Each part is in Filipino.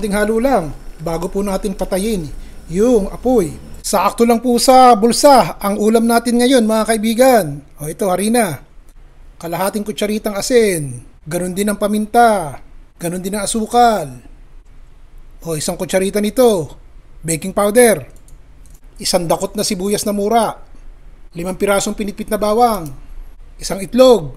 Konting halo lang bago po natin patayin yung apoy. Sakto lang po sa bulsa ang ulam natin ngayon mga kaibigan. O ito, harina. Kalahating kutsaritang asin. Ganon din ang paminta. Ganon din ang asukal. O isang kutsarita nito, baking powder. Isang dakot na sibuyas na mura. 5 pirasong pinitpit na bawang. Isang itlog.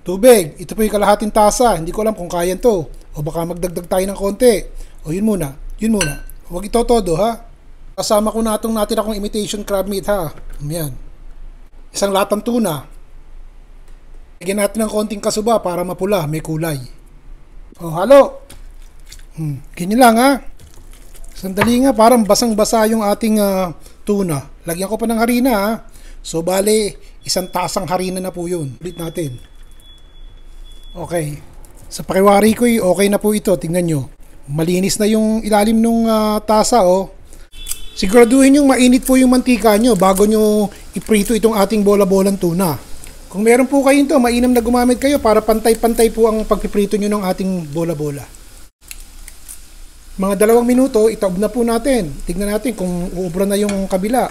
Tubig. Ito po yung kalahating tasa. Hindi ko alam kung kaya to. O baka magdagdag tayo ng konti. O yun muna. Yun muna. Huwag ito todo ha. Kasama ko na itong natira kong imitation crab meat ha. Yan. Isang latang tuna. Lagyan natin ng konting kasuba para mapula, may kulay. O halo. Ganyan lang ha. Sandali nga, parang basang-basa yung ating tuna. Lagyan ko pa ng harina ha. So bale, isang tasang harina na po yun. Ulit natin. Okay. Sa pakiwari ko okay na po ito. Tingnan nyo. Malinis na yung ilalim ng tasa oh. Siguraduhin yung mainit po yung mantika nyo bago nyo iprito itong ating bola-bolang tuna. Kung meron po kayo ito, mainam na gumamit kayo para pantay-pantay po ang pagpiprito nyo ng ating bola-bola. Mga 2 minuto, itaob na po natin. Tignan natin kung uubra na yung kabila.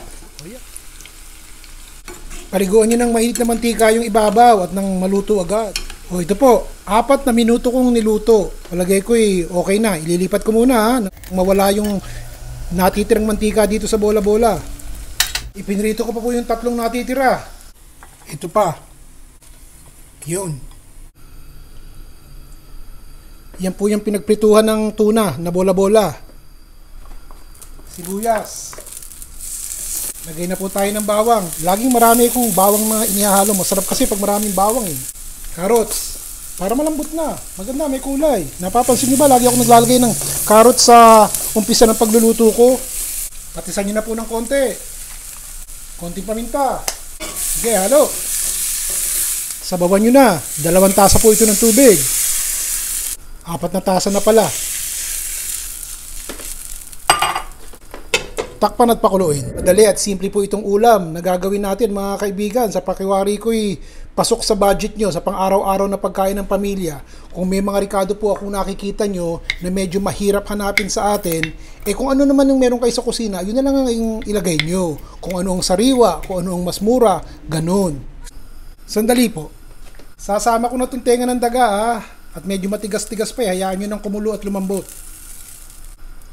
Paliguan nyo ng mainit na mantika yung ibabaw at nang maluto agad. O ito po, 4 na minuto kong niluto. Palagay ko okay na. Ililipat ko muna ha. Mawala yung natitirang mantika dito sa bola-bola. Ipinrito ko pa po yung 3 natitira. Ito pa. Yun. Yan po yung pinagprituhan ng tuna na bola-bola. Sibuyas. Lagay na po tayo ng bawang. Laging marami akong bawang na inihahalo. Masarap kasi pag maraming bawang eh. Carrots. Para malambot na. Maganda, may kulay. Napapansin niyo ba, lagi ako naglalagay ng carrots sa umpisa ng pagluluto ko. Patisan niyo na po ng konti. Konting paminta. Sige, halo. Sabawan niyo na. 2 tasa po ito ng tubig. 4 na tasa na pala. Takpan at pakuluin. Madali at simple po itong ulam na gagawin natin mga kaibigan. Sa pakiwari ko'y pasok sa budget nyo, sa pang-araw-araw na pagkain ng pamilya. Kung may mga rikado po akong nakikita nyo na medyo mahirap hanapin sa atin, kung ano naman yung meron kayo sa kusina, yun na lang ang ilagay nyo. Kung ano ang sariwa, kung ano ang mas mura, ganun. Sandali po. Sasama ko na itong tenga ng daga at medyo matigas-tigas pa hayaan nyo nang kumulo at lumambot.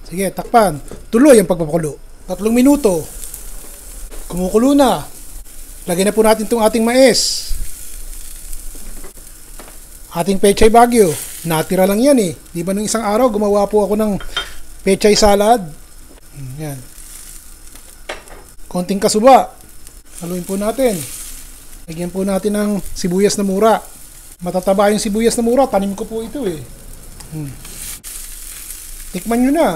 Sige, takpan. Tuloy ang pagpapakulo. 3 minuto. Kumukulo na. Lagyan na po natin itong ating mais. Ating pechay bagyo. Natira lang yan eh. Di ba nung isang araw gumawa po ako ng pechay salad? Yan. Konting kasuba. Haluin po natin. Lagyan po natin ng sibuyas na mura. Matataba yung sibuyas na mura. Tanim ko po ito eh. Tikman nyo na.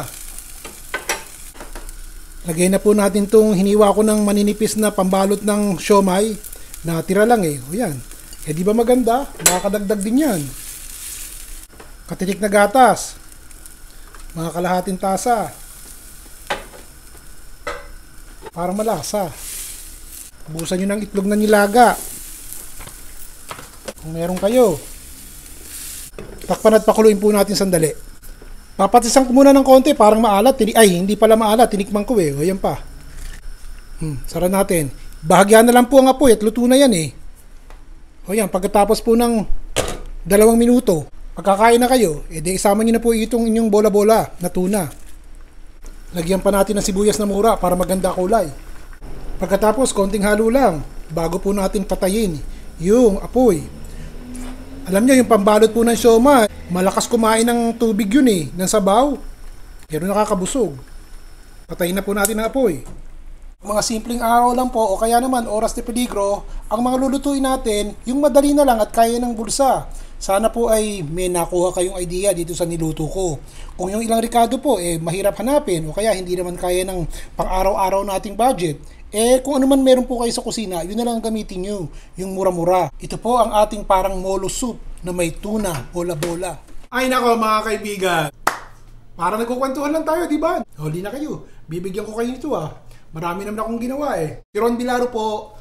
Lagay na po natin itong hiniwa ko ng maninipis na pambalot ng siomay. Natira lang eh. O yan. Di ba maganda? Makakadagdag din yan. Katitik na gatas. Mga kalahating tasa. Para malasa. Busan nyo ng itlog na nilaga. Kung meron kayo. Takpan at pakuluin po natin sandali. Papatisan ko muna ng konti, parang maalat. Ay, hindi pala maalat. Tinikman ko eh. O, yan pa. Sara natin. Bahagyan na lang po ang apoy at luto na yan eh. O yan, pagkatapos po ng 2 minuto, pagkakain na kayo, di isama nyo na po itong inyong bola-bola na tuna. Lagyan pa natin ng sibuyas na mura para maganda kulay. Pagkatapos, konting halo lang bago po natin patayin yung apoy. Alam nyo, yung pambalot po ng siomay, malakas kumain ng tubig yun eh, ng sabaw. Pero nakakabusog. Patayin na po natin ang apoy. Mga simpleng araw lang po o kaya naman oras de peligro, ang mga lulutuin natin, yung madali na lang at kaya ng bulsa. Sana po ay may nakuha kayong idea dito sa niluto ko. Kung yung ilang rikado po mahirap hanapin o kaya hindi naman kaya ng pang-araw-araw nating budget, kung ano man meron po kayo sa kusina, yun na lang gamitin nyo, yung mura-mura. Ito po ang ating parang molo soup na may tuna, bola-bola. Ay nako mga kaibigan, para nagkukwentuhan lang tayo, di ba? Huli na kayo, bibigyan ko kayo nito Marami naman akong ginawa Si Ron Bilaro po,